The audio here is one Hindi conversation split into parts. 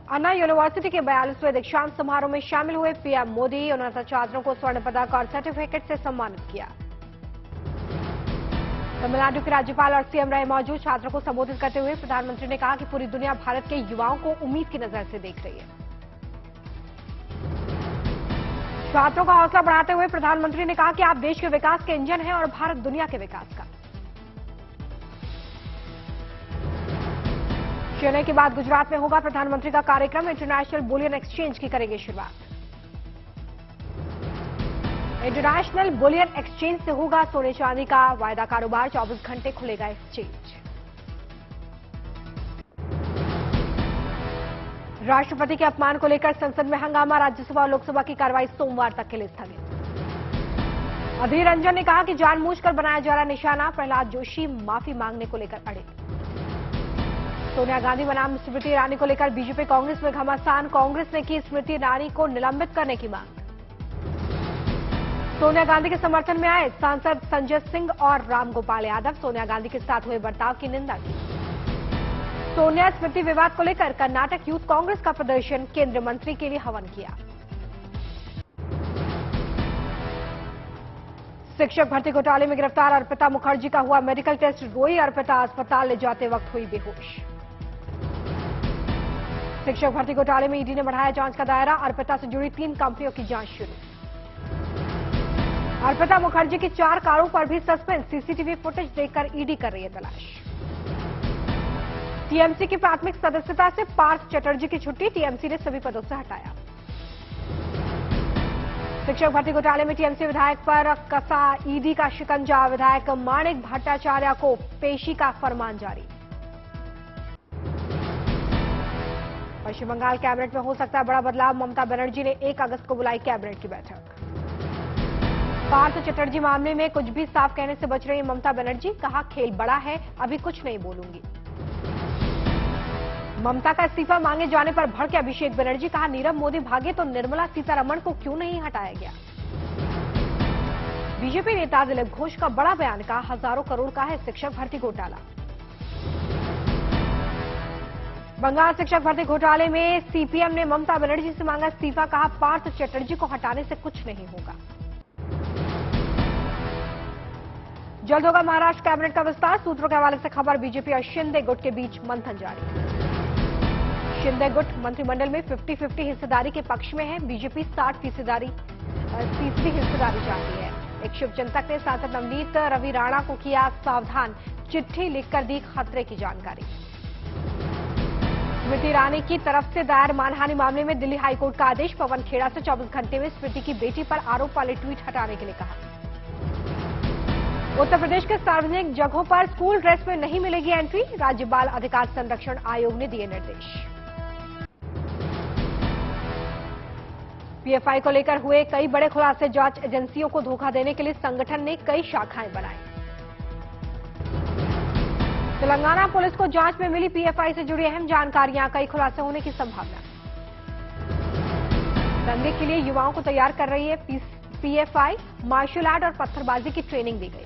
अन्ना यूनिवर्सिटी के 42वें दीक्षांत समारोह में शामिल हुए पीएम मोदी। 69 छात्रों को स्वर्ण पदक और सर्टिफिकेट से सम्मानित किया। तमिलनाडु के राज्यपाल और सीएम रहे मौजूद। छात्रों को संबोधित करते हुए प्रधानमंत्री ने कहा कि पूरी दुनिया भारत के युवाओं को उम्मीद की नजर से देख रही है। छात्रों का हौसला बढ़ाते हुए प्रधानमंत्री ने कहा कि आप देश के विकास के इंजन हैं और भारत दुनिया के विकास का। चेन्नई के बाद गुजरात में होगा प्रधानमंत्री का कार्यक्रम। इंटरनेशनल बुलियन एक्सचेंज की करेंगे शुरुआत। इंटरनेशनल बुलियन एक्सचेंज से होगा सोने चांदी का वायदा कारोबार। 24 घंटे खुलेगा एक्सचेंज। राष्ट्रपति के अपमान को लेकर संसद में हंगामा। राज्यसभा और लोकसभा की कार्रवाई सोमवार तक के लिए स्थगित। अधीर रंजन ने कहा कि जानबूझकर बनाया जा रहा निशाना। प्रहलाद जोशी माफी मांगने को लेकर अड़े। सोनिया गांधी बनाम स्मृति ईरानी को लेकर बीजेपी कांग्रेस में घमासान। कांग्रेस ने की स्मृति ईरानी को निलंबित करने की मांग। सोनिया गांधी के समर्थन में आए सांसद संजय सिंह और रामगोपाल यादव। सोनिया गांधी के साथ हुए बर्ताव की निंदा की। सोनिया स्मृति विवाद को लेकर कर्नाटक यूथ कांग्रेस का प्रदर्शन। केंद्रीय मंत्री के लिए हवन किया। शिक्षक भर्ती घोटाले में गिरफ्तार अर्पिता मुखर्जी का हुआ मेडिकल टेस्ट। रोई अर्पिता। अस्पताल ले जाते वक्त हुई बेहोश। शिक्षक भर्ती घोटाले में ईडी ने बढ़ाया जांच का दायरा। अर्पिता से जुड़ी 3 कंपनियों की जांच शुरू। अर्पिता मुखर्जी की 4 कारों पर भी सस्पेंस। सीसीटीवी फुटेज देखकर ईडी कर रही है तलाश। टीएमसी की प्राथमिक सदस्यता से पार्थ चटर्जी की छुट्टी। टीएमसी ने सभी पदों से हटाया। शिक्षक भर्ती घोटाले में टीएमसी विधायक पर कसा ईडी का शिकंजा। विधायक माणिक भट्टाचार्य को पेशी का फरमान जारी। पश्चिम बंगाल कैबिनेट में हो सकता है बड़ा बदलाव। ममता बनर्जी ने 1 अगस्त को बुलाई कैबिनेट की बैठक। पार्थ चटर्जी मामले में कुछ भी साफ कहने से बच रही ममता बनर्जी। कहा खेल बड़ा है, अभी कुछ नहीं बोलूंगी। ममता का इस्तीफा मांगे जाने पर भड़के अभिषेक बनर्जी। कहा नीरव मोदी भागे तो निर्मला सीतारमण को क्यों नहीं हटाया गया। बीजेपी नेता दिलीप घोष का बड़ा बयान। कहा हजारों करोड़ का है शिक्षक भर्ती घोटाला। बंगाल शिक्षक भर्ती घोटाले में सीपीएम ने ममता बनर्जी से मांगा इस्तीफा। कहा पार्थ चटर्जी को हटाने से कुछ नहीं होगा। जल्द होगा महाराष्ट्र कैबिनेट का विस्तार। सूत्रों के हवाले से खबर। बीजेपी और शिंदे गुट के बीच मंथन जारी। शिंदे गुट मंत्रिमंडल में 50-50 हिस्सेदारी के पक्ष में है। बीजेपी 60% हिस्सेदारी चाहती है। एक शुभचिंतक ने सांसद नवनीत रवि राणा को किया सावधान। चिट्ठी लिखकर दी खतरे की जानकारी। स्मृति ईरानी की तरफ से दायर मानहानि मामले में दिल्ली हाईकोर्ट का आदेश। पवन खेड़ा से 24 घंटे में स्मृति की बेटी पर आरोप वाले ट्वीट हटाने के लिए कहा। उत्तर प्रदेश के सार्वजनिक जगहों पर स्कूल ड्रेस में नहीं मिलेगी एंट्री। राज्य बाल अधिकार संरक्षण आयोग ने दिए निर्देश। पीएफआई को लेकर हुए कई बड़े खुलासे। जांच एजेंसियों को धोखा देने के लिए संगठन ने कई शाखाएं बनाई। तेलंगाना पुलिस को जांच में मिली पीएफआई से जुड़ी अहम जानकारियां। कई खुलासे होने की संभावना। दंगे के लिए युवाओं को तैयार कर रही है पीएफआई। मार्शल आर्ट और पत्थरबाजी की ट्रेनिंग दी गई।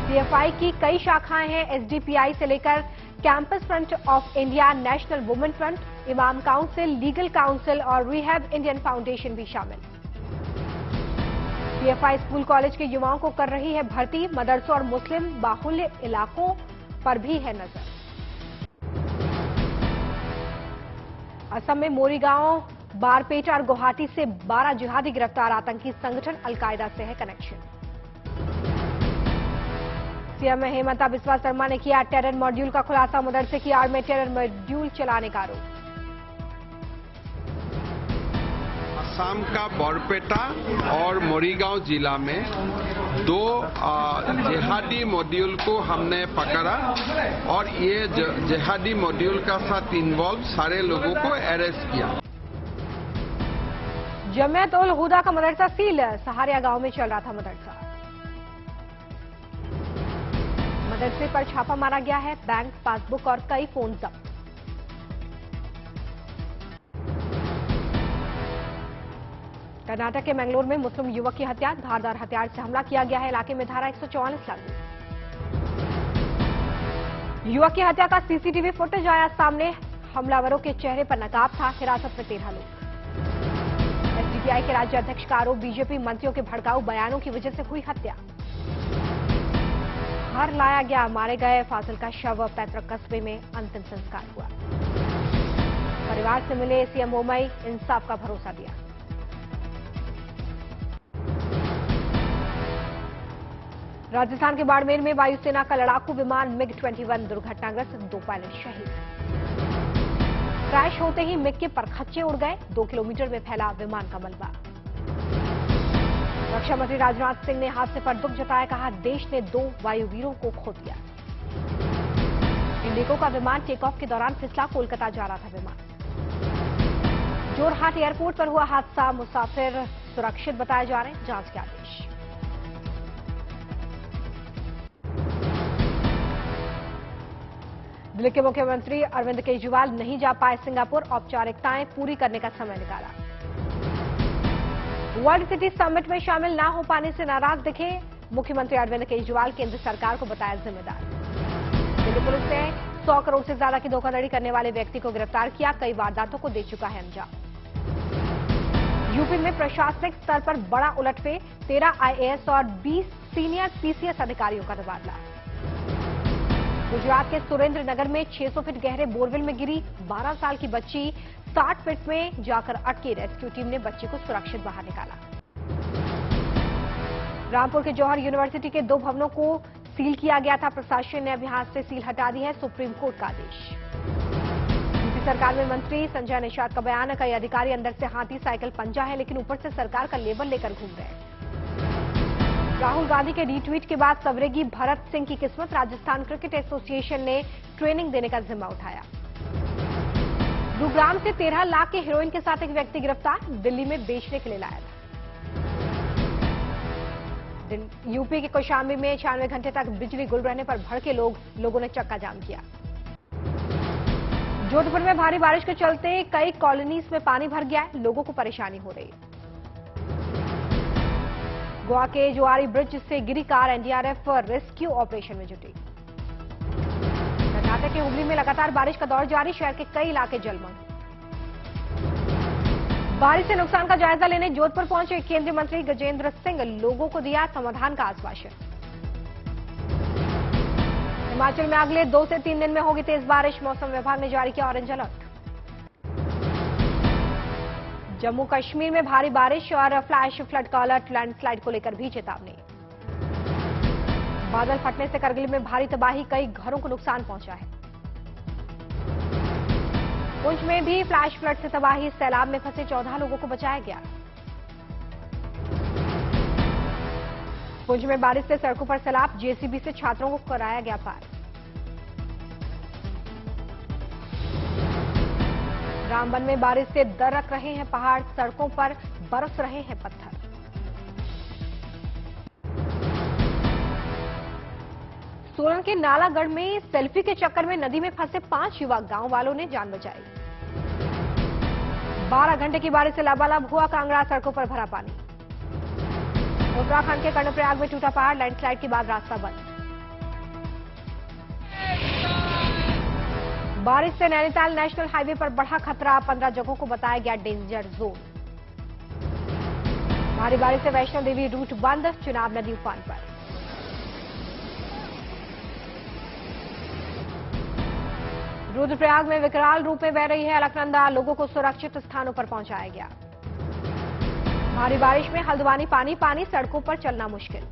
पीएफआई की कई शाखाएं हैं। एसडीपीआई से लेकर campus front of India, national women front, इमाम काउंसिल, लीगल काउंसिल और रिहैब इंडियन फाउंडेशन भी शामिल। पीएफआई स्कूल कॉलेज के युवाओं को कर रही है भर्ती। मदरसों और मुस्लिम बाहुल्य इलाकों पर भी है नजर। असम में मोरीगांव, बारपेटा और गुवाहाटी से 12 जिहादी गिरफ्तार। आतंकी संगठन अलकायदा से है कनेक्शन। सीएम हेमंत बिस्वा शर्मा ने किया टेरर मॉड्यूल का खुलासा। मदरसे की आड़ में टेरर मॉड्यूल चलाने का आरोप। असम का बरपेटा और मोरीगांव जिला में 2 जिहादी मॉड्यूल को हमने पकड़ा और ये जिहादी मॉड्यूल का साथ इन्वॉल्व सारे लोगों को अरेस्ट किया। जमियत उल हुदा का मदरसा सील। सहारिया गांव में चल रहा था मदरसा। मदरसे पर छापा मारा गया है। बैंक पासबुक और कई फोन जब्त। कर्नाटक के मैंगलोर में मुस्लिम युवक की हत्या। धारदार हथियार से हमला किया गया है। इलाके में धारा 144 लागू। युवक की हत्या का सीसीटीवी फुटेज आया सामने। हमलावरों के चेहरे पर नकाब था। हिरासत में 13 लोग। एसडीपीआई के राज्य अध्यक्ष का आरोप, बीजेपी मंत्रियों के भड़काऊ बयानों की वजह से हुई हत्या। घर लाया गया, मारे गए फासिल का शव, पैतृक कस्बे में अंतिम संस्कार हुआ। परिवार से मिले सीएम ओमई, इंसाफ का भरोसा दिया। राजस्थान के बाड़मेर में वायुसेना का लड़ाकू विमान MiG-21 दुर्घटनाग्रस्त, 2 पायलट शहीद। क्रैश होते ही मिग के परखच्चे उड़ गए, 2 किलोमीटर में फैला विमान का मलबा। रक्षा मंत्री राजनाथ सिंह ने हादसे पर दुख जताया, कहा देश ने 2 वायुवीरों को खो दिया। इंडिगो का विमान टेक ऑफ के दौरान फिसला, कोलकाता जा रहा था विमान। जोरहाट एयरपोर्ट पर हुआ हादसा, मुसाफिर सुरक्षित बताए जा रहे हैं, जांच के आदेश। दिल्ली के मुख्यमंत्री अरविंद केजरीवाल नहीं जा पाए सिंगापुर, औपचारिकताएं पूरी करने का समय निकाला। वर्ल्ड सिटी समिट में शामिल ना हो पाने से नाराज दिखे मुख्यमंत्री अरविंद केजरीवाल, केंद्र सरकार को बताया जिम्मेदार। दिल्ली पुलिस ने 100 करोड़ से ज्यादा की धोखाधड़ी करने वाले व्यक्ति को गिरफ्तार किया, कई वारदातों को दे चुका है अंजाम। यूपी में प्रशासनिक स्तर पर बड़ा उलटफेर, 13 आईएएस और 20 सीनियर पीसीएस अधिकारियों का तबादला। गुजरात के सुरेंद्र नगर में 600 फीट गहरे बोरवेल में गिरी 12 साल की बच्ची, 60 फीट में जाकर अटकी, रेस्क्यू टीम ने बच्ची को सुरक्षित बाहर निकाला। रामपुर के जौहर यूनिवर्सिटी के 2 भवनों को सील किया गया था, प्रशासन ने अभी हाथ से सील हटा दी है, सुप्रीम कोर्ट का आदेश। यूपी सरकार में मंत्री संजय निषाद का बयान, कई अधिकारी अंदर से हाथी साइकिल पंजा है, लेकिन ऊपर से सरकार का लेबल लेकर घूम रहे। राहुल गांधी के रीट्वीट के बाद सवरेगी भरत सिंह की किस्मत, राजस्थान क्रिकेट एसोसिएशन ने ट्रेनिंग देने का जिम्मा उठाया। गुरुग्राम से 13 लाख के हेरोइन के साथ एक व्यक्ति गिरफ्तार, दिल्ली में बेचने के लिए लाया था। यूपी के कौशाम्बी में 96 घंटे तक बिजली गुल रहने पर भड़के लोगों ने चक्का जाम किया। जोधपुर में भारी बारिश के चलते कई कॉलोनीज में पानी भर गया है, लोगों को परेशानी हो रही है। गोवा के जुआरी ब्रिज से गिरी कार, एनडीआरएफ रेस्क्यू ऑपरेशन में जुटी। कर्नाटक के हुगली में लगातार बारिश का दौर जारी, शहर के कई इलाके जलमग्न। बारिश से नुकसान का जायजा लेने जोधपुर पहुंचे केंद्रीय मंत्री गजेंद्र सिंह, लोगों को दिया समाधान का आश्वासन। हिमाचल में अगले 2 से 3 दिन में होगी तेज बारिश, मौसम विभाग ने जारी किया ऑरेंज अलर्ट। जम्मू कश्मीर में भारी बारिश और फ्लैश फ्लड का अलर्ट, लैंडस्लाइड को लेकर भी चेतावनी। बादल फटने से करगिल में भारी तबाही, कई घरों को नुकसान पहुंचा है। पुंछ में भी फ्लैश फ्लड से तबाही, सैलाब में फंसे 14 लोगों को बचाया गया। पुंछ में बारिश से सड़कों पर सैलाब, जेसीबी से छात्रों को कराया गया पार। रामबन में बारिश से दरक रहे हैं पहाड़, सड़कों पर बरस रहे हैं पत्थर। सोलन के नालागढ़ में सेल्फी के चक्कर में नदी में फंसे 5 युवक, गांव वालों ने जान बचाई। 12 घंटे की बारिश से लबालब हुआ कांगड़ा, सड़कों पर भरा पानी। उत्तराखंड के कर्णप्रयाग में टूटा पहाड़, लैंडस्लाइड के बाद रास्ता बंद। बारिश से नैनीताल नेशनल हाईवे पर बढ़ा खतरा, 15 जगहों को बताया गया डेंजर जोन। भारी बारिश से वैष्णो देवी रूट बंद, चुनाव नदी उफान पर। रुद्रप्रयाग में विकराल रूप में बह रही है अलकनंदा, लोगों को सुरक्षित स्थानों पर पहुंचाया गया। भारी बारिश में हल्द्वानी पानी पानी, सड़कों पर चलना मुश्किल।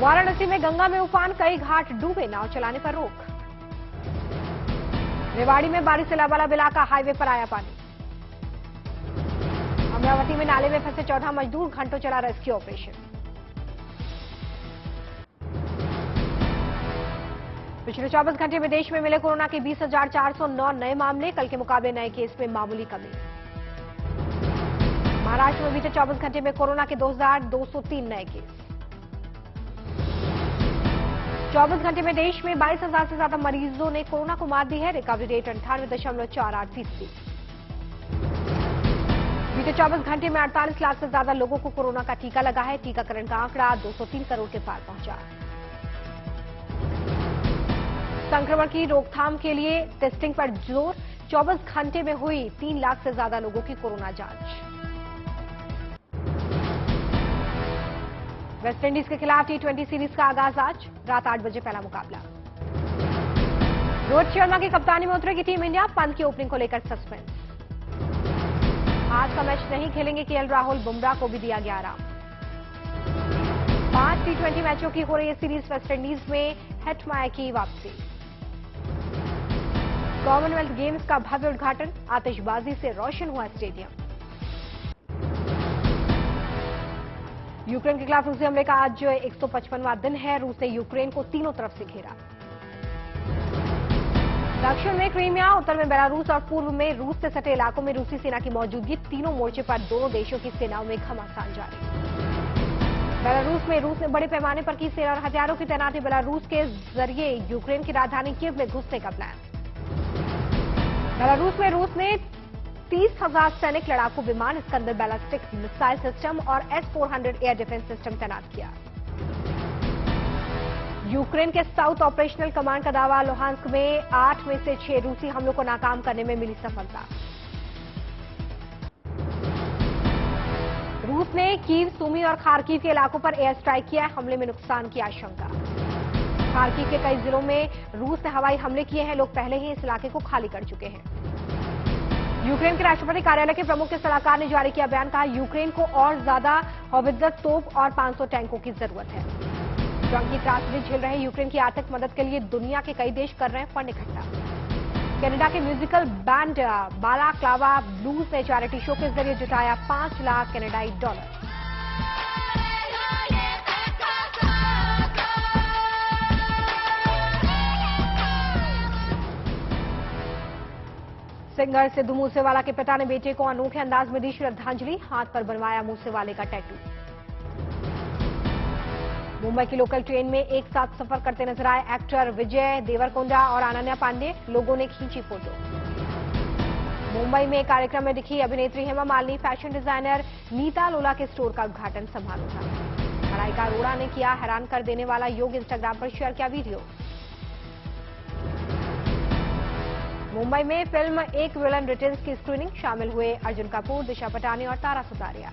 वाराणसी में गंगा में उफान, कई घाट डूबे, नाव चलाने पर रोक। रेवाड़ी में बारिश से लबालब इलाका, हाईवे पर आया पानी। अमरावती में नाले में फंसे 14 मजदूर, घंटों चला रेस्क्यू ऑपरेशन। पिछले 24 घंटे में देश में मिले कोरोना के 20,409 नए मामले, कल के मुकाबले नए केस में मामूली कमी। महाराष्ट्र में बीते 24 घंटे में कोरोना के 2,203 नए केस। 24 घंटे में देश में 22,000 से ज्यादा मरीजों ने कोरोना को मात दी है, रिकवरी रेट 98.48%। बीते 24 घंटे में 48 लाख से ज्यादा लोगों को कोरोना का टीका लगा है, टीकाकरण का आंकड़ा 203 करोड़ के पार पहुंचा। संक्रमण की रोकथाम के लिए टेस्टिंग पर जोर। 24 घंटे में हुई 3 लाख से ज्यादा लोगों की कोरोना जांच। वेस्टइंडीज के खिलाफ T20 सीरीज का आगाज आज रात 8 बजे पहला मुकाबला। रोहित शर्मा की कप्तानी में उतरेगी टीम इंडिया। पंत की ओपनिंग को लेकर सस्पेंस। आज का मैच नहीं खेलेंगे केएल राहुल। बुमराह को भी दिया गया आराम। 5 T20 मैचों की हो रही है सीरीज। वेस्टइंडीज में हेटमायर की वापसी। कॉमनवेल्थ गेम्स का भव्य उद्घाटन। आतिशबाजी से रोशन हुआ स्टेडियम। यूक्रेन के खिलाफ रूसी हमले का आज 155वां दिन है। रूस ने यूक्रेन को तीनों तरफ से घेरा। दक्षिण में क्रीमिया, उत्तर में बेलारूस और पूर्व में रूस से सटे इलाकों में रूसी सेना की मौजूदगी। तीनों मोर्चे पर दोनों देशों की सेनाओं में घमासान जारी। बेलारूस में रूस ने बड़े पैमाने पर की सेना और हथियारों की तैनाती। बेलारूस के जरिए यूक्रेन की राजधानी कीव में घुसने का प्लान। बेलारूस में रूस ने 30,000 सैनिक लड़ाकू विमान, इस्कंदर बैलिस्टिक मिसाइल सिस्टम और S-400 एयर डिफेंस सिस्टम तैनात किया। यूक्रेन के साउथ ऑपरेशनल कमांड का दावा। लुहांस्क में 8 में से 6 रूसी हमलों को नाकाम करने में मिली सफलता। रूस ने कीव, सुमी और खार्किव के इलाकों पर एयर स्ट्राइक किया है। हमले में नुकसान की आशंका। खार्किव के कई जिलों में रूस ने हवाई हमले किए हैं। लोग पहले ही इस इलाके को खाली कर चुके हैं। यूक्रेन के राष्ट्रपति कार्यालय के प्रमुख के सलाहकार ने जारी किया बयान। कहा, यूक्रेन को और ज्यादा हौवित्जर तोप और 500 टैंकों की जरूरत है। जंग की त्रासदी झेल रहे यूक्रेन की आर्थिक मदद के लिए दुनिया के कई देश कर रहे हैं फंड इकट्ठा। कनाडा के म्यूजिकल बैंड बालाक्लावा ब्लूज ने चैरिटी शो के जरिए जुटाया 5 लाख कनाडाई डॉलर। सिंगर सिद्धू मूसेवाला के पिता ने बेटे को अनोखे अंदाज में दी श्रद्धांजलि। हाथ पर बनवाया मूसेवाले का टैटू। मुंबई की लोकल ट्रेन में एक साथ सफर करते नजर आए एक्टर विजय देवरकोंडा और अनन्या पांडे। लोगों ने खींची फोटो। मुंबई में कार्यक्रम में दिखी अभिनेत्री हेमा मालिनी। फैशन डिजाइनर नीता लोला के स्टोर का उद्घाटन संभाला था। मलाइका अरोड़ा ने किया हैरान कर देने वाला योग। इंस्टाग्राम पर शेयर किया वीडियो। मुंबई में फिल्म एक विलन रिटर्न्स की स्क्रीनिंग। शामिल हुए अर्जुन कपूर, दिशा पटानी और तारा सुतारिया।